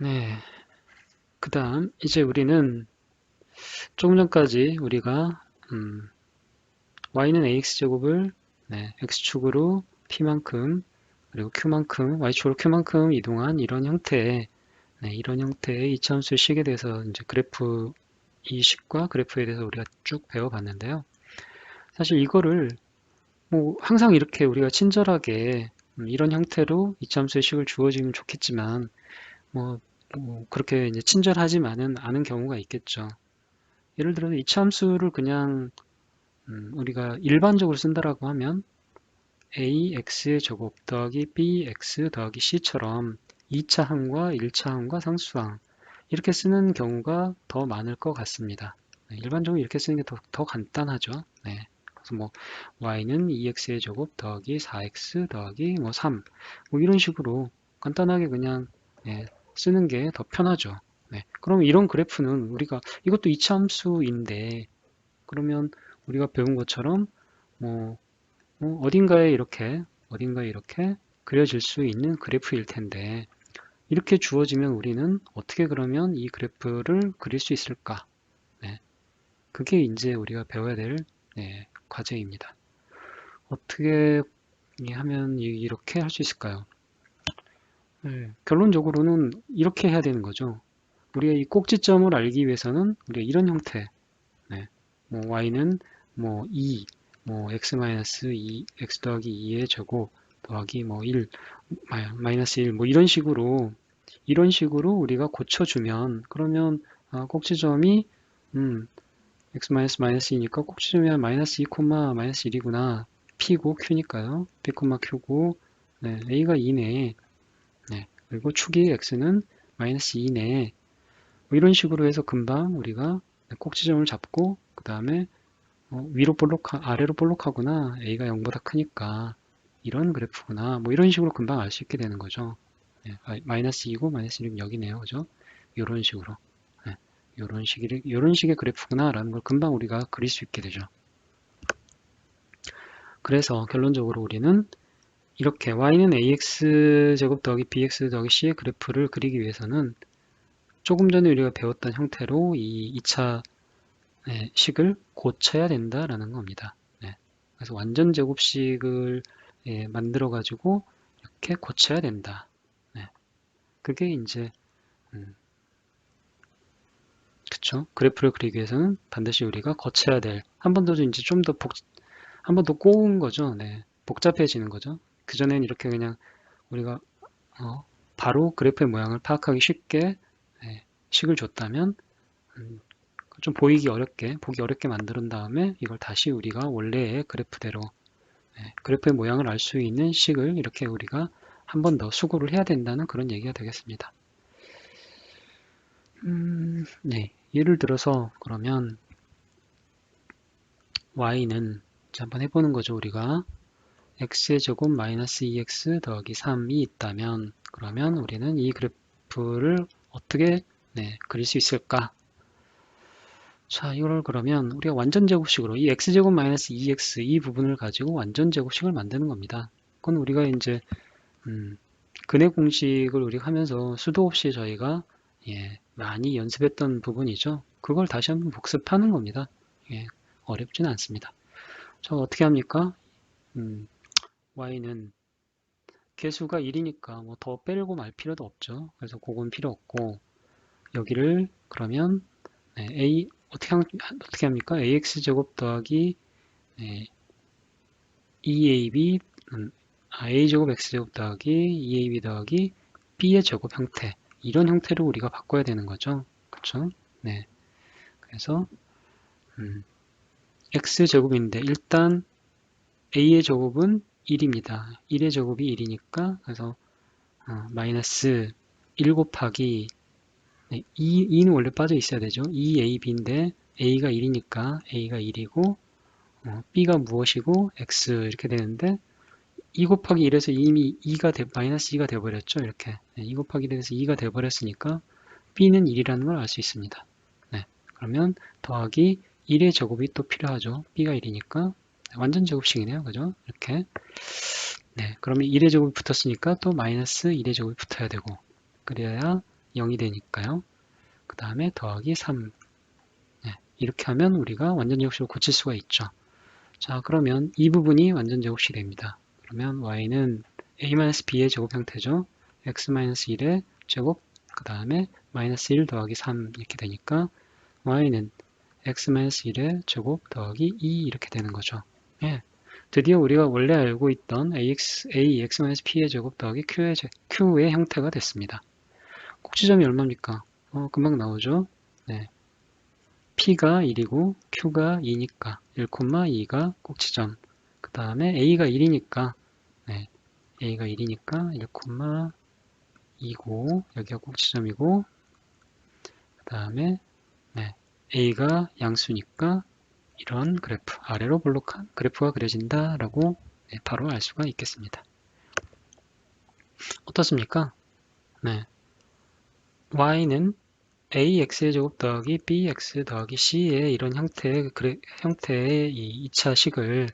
네. 그 다음, 이제 우리는 조금 전까지 우리가, y는 ax제곱을, 네, x축으로 p만큼, 그리고 q만큼, y축으로 q만큼 이동한 이런 형태의, 네, 이런 형태의 이차함수의 식에 대해서 이제 그래프, 이 식과 그래프에 대해서 우리가 쭉 배워봤는데요. 사실 이거를 뭐 항상 이렇게 우리가 친절하게 이런 형태로 이차함수의 식을 주어지면 좋겠지만 뭐, 뭐 그렇게 이제 친절하지만은 않은 경우가 있겠죠. 예를 들어 이차함수를 그냥 우리가 일반적으로 쓴다라고 하면 ax의 제곱 더하기 bx 더하기 c처럼 2차 항과 1차 항과 상수항 이렇게 쓰는 경우가 더 많을 것 같습니다. 네, 일반적으로 이렇게 쓰는 게 더 간단하죠. 네. 그래서 뭐 y는 2x의 제곱 더하기 4x 더하기 뭐 3, 뭐 이런 식으로 간단하게 그냥 네, 쓰는 게 더 편하죠. 네. 그럼 이런 그래프는 우리가 이것도 이차함수인데 그러면 우리가 배운 것처럼 뭐 어딘가에 이렇게 그려질 수 있는 그래프일 텐데 이렇게 주어지면 우리는 어떻게 그러면 이 그래프를 그릴 수 있을까? 네, 그게 이제 우리가 배워야 될 네, 과제입니다. 어떻게 하면 이렇게 할 수 있을까요? 네, 결론적으로는 이렇게 해야 되는 거죠. 우리가 이 꼭지점을 알기 위해서는 우리가 이런 형태, 네, 뭐 y는 뭐 2, 뭐 x-2, x 더하기 2의 제곱 더하기 뭐 1, 마이너스 1, 뭐 이런 식으로 우리가 고쳐주면 그러면 꼭지점이 x 마이너스 2니까 꼭지점이 마이너스 2, 마이너스 1이구나. p고 q니까요. p, q고 네, a가 2네. 네, 그리고 축이 x는 마이너스 2네. 뭐 이런 식으로 해서 금방 우리가 꼭지점을 잡고 그 다음에 아래로 볼록하구나. a가 0보다 크니까 이런 그래프구나. 뭐 이런 식으로 금방 알 수 있게 되는 거죠. 네, 마이너스 2고 마이너스 1은 여기네요. 그죠? 이런 식으로. 네, 이런 식의 그래프구나라는 걸 금방 우리가 그릴 수 있게 되죠. 그래서 결론적으로 우리는 이렇게 y는 ax제곱 더하기 bx 더하기 c의 그래프를 그리기 위해서는 조금 전에 우리가 배웠던 형태로 이 2차 식을 고쳐야 된다라는 겁니다. 네, 그래서 완전 제곱식을 만들어 가지고 이렇게 고쳐야 된다. 네, 그게 이제 그쵸? 그래프를 그리기 위해서는 반드시 우리가 거쳐야 될, 한 번 더 이제 좀 더 한 번 더 꼬은 거죠. 네. 복잡해지는 거죠. 그전엔 이렇게 그냥 우리가, 바로 그래프의 모양을 파악하기 쉽게, 식을 줬다면, 음, 좀 보기 어렵게 만든 다음에 이걸 다시 우리가 원래의 그래프대로, 그래프의 모양을 알 수 있는 식을 이렇게 우리가 한 번 더 수고를 해야 된다는 그런 얘기가 되겠습니다. 네. 예를 들어서 그러면 y는 한번 해보는 거죠. 우리가 x의 제곱 마이너스 2x 더하기 3이 있다면 그러면 우리는 이 그래프를 어떻게 그릴 수 있을까? 자, 이걸 그러면 우리가 완전 제곱식으로 이 x제곱 마이너스 2x 이 부분을 가지고 완전 제곱식을 만드는 겁니다. 그건 우리가 이제 근해 공식을 우리가 하면서 수도 없이 저희가 많이 연습했던 부분이죠. 그걸 다시 한번 복습하는 겁니다. 어렵지는 않습니다. 자, 어떻게 합니까? y는 개수가 1이니까 뭐 더 빼고 말 필요도 없죠. 그래서 그건 필요 없고 여기를 그러면 a 어떻게 합니까? ax 제곱 더하기 2ab a 제곱 x 제곱 더하기 2ab 더하기 b의 제곱 형태 이런 형태로 우리가 바꿔야 되는 거죠. 그렇죠? 네. 그래서 x 제곱인데 일단 a의 제곱은 1입니다. 1의 제곱이 1이니까 그래서 마이너스 1 곱하기 2는 원래 빠져 있어야 되죠. 2ab인데 a가 1이니까 a가 1이고 b가 무엇이고 x 이렇게 되는데 2 곱하기 1에서 이미 마이너스 2가 되어버렸죠. 이렇게 2 곱하기 1에서 2가 되어버렸으니까 b는 1이라는 걸 알 수 있습니다. 네, 그러면 더하기 1의 제곱이 또 필요하죠. b가 1이니까 완전 제곱식이네요. 그죠? 이렇게 그러면 1의 제곱이 붙었으니까 또 마이너스 1의 제곱이 붙어야 되고 그래야 0이 되니까요. 그 다음에 더하기 3. 네, 이렇게 하면 우리가 완전 제곱식으로 고칠 수가 있죠. 자, 그러면 이 부분이 완전 제곱식이 됩니다. 그러면 y는 a-b의 제곱 형태죠. x-1의 제곱, 그 다음에 마이너스 1 더하기 3 이렇게 되니까 y는 x-1의 제곱 더하기 2 이렇게 되는 거죠. 예, 드디어 우리가 원래 알고 있던 ax-p의 제곱 더하기 q의 형태가 됐습니다. 꼭지점이 얼마입니까? 금방 나오죠. 네, p가 1이고 q가 2니까 1,2가 꼭지점. 그 다음에 a가 1이니까 네, a가 1이니까 1,2고 여기가 꼭지점이고 그 다음에 네, a가 양수니까 이런 그래프, 아래로 볼록한 그래프가 그려진다 라고 네, 바로 알 수가 있겠습니다. 어떻습니까? 네, y는 ax의 제곱 더하기 bx 더하기 c의 이런 형태의 이 2차식을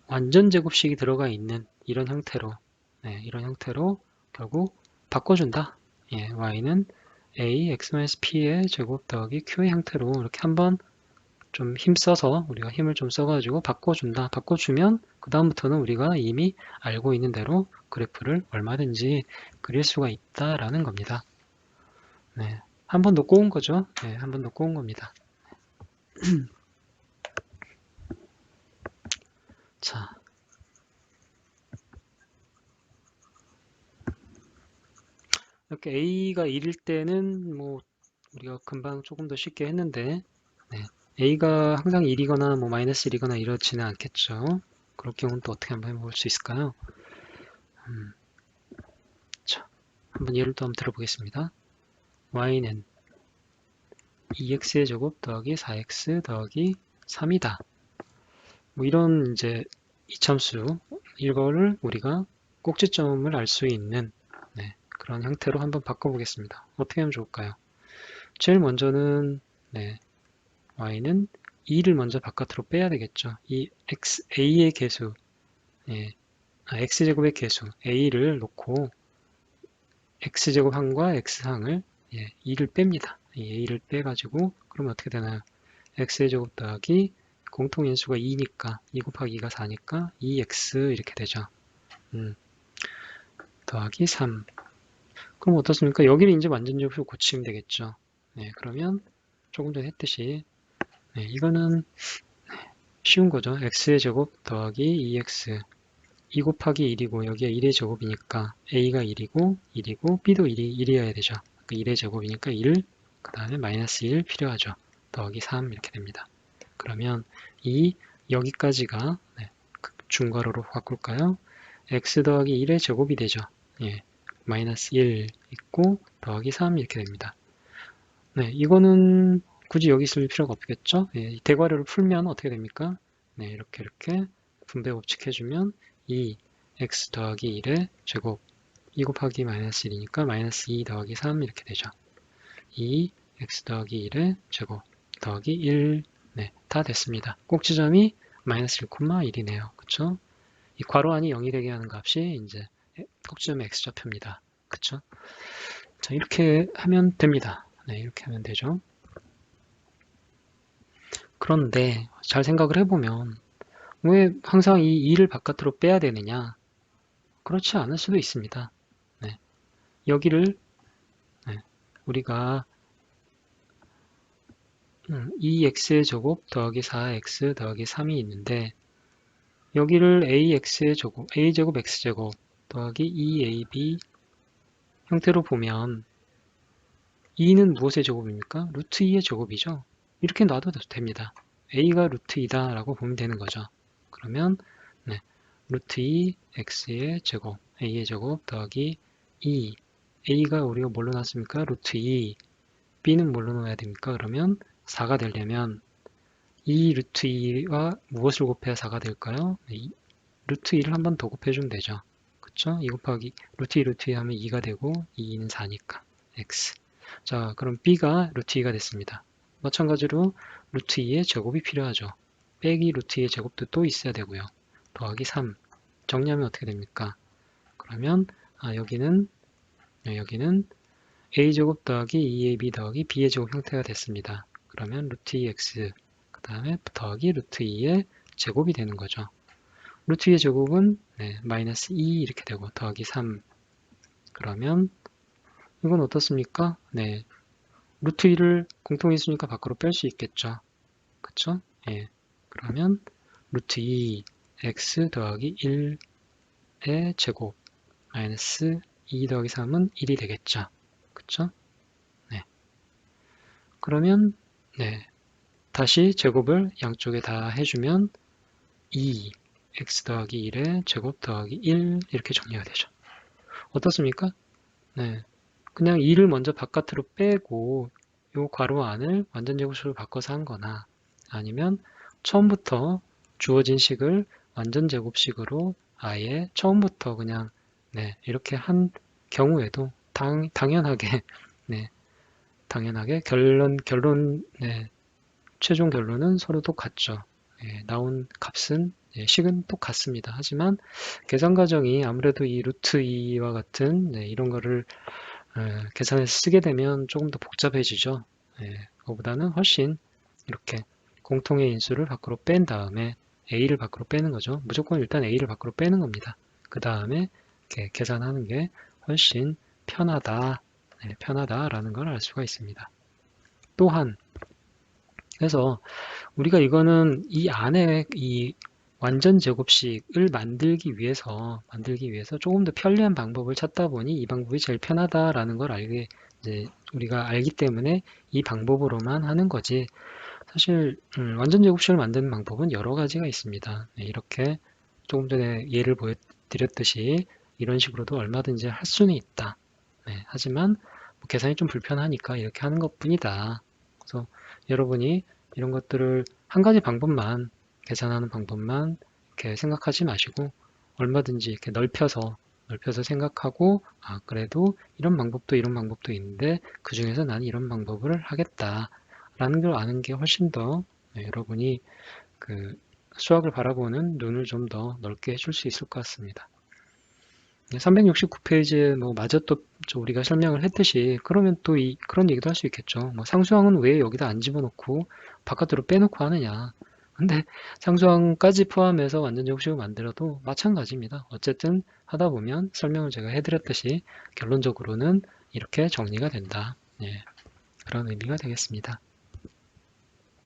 완전 제곱식이 들어가 있는 이런 형태로 이런 형태로 결국 바꿔준다. 예, y는 a x-p의 제곱 더하기 q의 형태로 이렇게 한번 좀 힘써서 우리가 힘을 좀 써가지고 바꿔준다. 바꿔주면 그 다음부터는 우리가 이미 알고 있는 대로 그래프를 얼마든지 그릴 수가 있다라는 겁니다. 네, 한 번 더 꼬은 거죠. 네, 한 번 더 꼬은 겁니다. 자, 이렇게 a가 1일 때는 뭐 우리가 금방 조금 더 쉽게 했는데 네, a가 항상 1이거나 뭐 마이너스 1이거나 이렇지는 않겠죠. 그럴 경우는 또 어떻게 한번 해볼 수 있을까요? 자, 한번 예를 또 한번 들어보겠습니다. y는 2x의 제곱 더하기 4x 더하기 3이다. 뭐 이런 이제 이참수 이거를 우리가 꼭지점을 알 수 있는 그런 형태로 한번 바꿔보겠습니다. 어떻게 하면 좋을까요? 제일 먼저는 y는 2를 먼저 바깥으로 빼야 되겠죠. 이 a의 개수, x제곱의 개수 a를 놓고 x제곱항과 x항을 2를 뺍니다. 이 a를 빼가지고 그러면 어떻게 되나요? x의 제곱 더하기 공통인수가 2니까 2 곱하기 2가 4니까 2x 이렇게 되죠. 더하기 3. 그럼 어떻습니까? 여기를 이제 완전 제곱으로 고치면 되겠죠. 그러면 조금 전에 했듯이 이거는 쉬운 거죠. x의 제곱 더하기 2x 2 곱하기 1이고 여기가 1의 제곱이니까 a가 1이고 b도 1이어야 되죠. 1의 제곱이니까 1, 그 다음에 마이너스 1 필요하죠. 더하기 3 이렇게 됩니다. 그러면 여기까지가 중괄호로 바꿀까요? x 더하기 1의 제곱이 되죠. 마이너스 1 있고 더하기 3 이렇게 됩니다. 이거는 굳이 여기 쓸 필요가 없겠죠? 대괄호를 풀면 어떻게 됩니까? 이렇게 분배 법칙 해주면 2x 더하기 1의 제곱 2 곱하기 마이너스 1이니까 마이너스 2 더하기 3 이렇게 되죠. 2x 더하기 1의 제곱 더하기 1 다 됐습니다. 꼭지점이 마이너스 1,1이네요. 그쵸? 이 괄호 안이 0이 되게 하는 값이 이제 꼭지점의 x좌표입니다. 그쵸? 자, 이렇게 하면 됩니다. 이렇게 하면 되죠. 그런데 잘 생각을 해보면 왜 항상 이 2를 바깥으로 빼야 되느냐? 그렇지 않을 수도 있습니다. 여기를 우리가 2x의 제곱 더하기 4x 더하기 3이 있는데 여기를 ax의 제곱, a제곱 x제곱 더하기 2ab 형태로 보면 2는 무엇의 제곱입니까? 루트 2의 제곱이죠. 이렇게 놔도 됩니다. a가 루트 2다 라고 보면 되는 거죠. 그러면 루트 2 x의 제곱, a의 제곱 더하기 2 a가 우리가 뭘로 놨습니까? 루트 2 b는 뭘로 넣어야 됩니까? 그러면 4가 되려면 이 루트 2와 무엇을 곱해야 4가 될까요? 루트 2를 한 번 더 곱해주면 되죠. 그쵸? 2 곱하기 루트 2 루트 2 하면 2가 되고 2는 4니까 x. 자, 그럼 b가 루트 2가 됐습니다. 마찬가지로 루트 2의 제곱이 필요하죠. 빼기 루트 2의 제곱도 또 있어야 되고요. 더하기 3. 정리하면 어떻게 됩니까? 그러면 여기는 여기는 a제곱 더하기 2ab 더하기 b의 제곱 형태가 됐습니다. 그러면 루트 2x 그 다음에 더하기 루트 2의 제곱이 되는 거죠. 루트 2의 제곱은 마이너스 2 이렇게 되고 더하기 3 그러면 이건 어떻습니까? 루트 2를 공통인수니까 밖으로 뺄 수 있겠죠. 그쵸? 그러면 루트 2 x 더하기 1의 제곱 마이너스 2 더하기 3은 1이 되겠죠. 그쵸? 그러면 다시 제곱을 양쪽에 다 해주면 2 x 더하기 1의 제곱 더하기 1 이렇게 정리가 되죠. 어떻습니까? 그냥 2를 먼저 바깥으로 빼고 요 괄호 안을 완전 제곱식으로 바꿔서 한 거나 아니면 처음부터 주어진 식을 완전 제곱식으로 아예 처음부터 그냥 이렇게 한 경우에도 당연하게 당연하게 최종 결론은 서로 똑같죠. 나온 값은 식은 똑같습니다. 하지만 계산 과정이 아무래도 이 루트 2와 같은 이런 거를 계산해서 쓰게 되면 조금 더 복잡해지죠. 그거보다는 훨씬 이렇게 공통의 인수를 밖으로 뺀 다음에 a를 밖으로 빼는 거죠. 무조건 일단 a를 밖으로 빼는 겁니다. 그 다음에 이렇게 계산하는 게 훨씬 편하다라는 걸 알 수가 있습니다. 또한 그래서 우리가 이거는 이 안에 이 완전 제곱식을 만들기 위해서 조금 더 편리한 방법을 찾다 보니 이 방법이 제일 편하다라는 걸 이제 우리가 알기 때문에 이 방법으로만 하는 거지. 사실 완전 제곱식을 만드는 방법은 여러 가지가 있습니다. 이렇게 조금 전에 예를 보여드렸듯이 이런 식으로도 얼마든지 할 수는 있다. 하지만 뭐 계산이 좀 불편하니까 이렇게 하는 것뿐이다. 그래서 여러분이 이런 것들을 한 가지 방법만 계산하는 방법만 이렇게 생각하지 마시고 얼마든지 이렇게 넓혀서 생각하고 그래도 이런 방법도 있는데 그 중에서 나는 이런 방법을 하겠다라는 걸 아는 게 훨씬 더 여러분이 그 수학을 바라보는 눈을 좀 더 넓게 해줄 수 있을 것 같습니다. 369페이지에 뭐 마저 또 우리가 설명을 했듯이 그러면 또 그런 얘기도 할 수 있겠죠. 뭐 상수항은 왜 여기다 안 집어넣고 바깥으로 빼놓고 하느냐. 근데 상수항까지 포함해서 완전 제곱식을 만들어도 마찬가지입니다. 어쨌든 하다 보면 설명을 제가 해드렸듯이 결론적으로는 이렇게 정리가 된다. 그런 의미가 되겠습니다.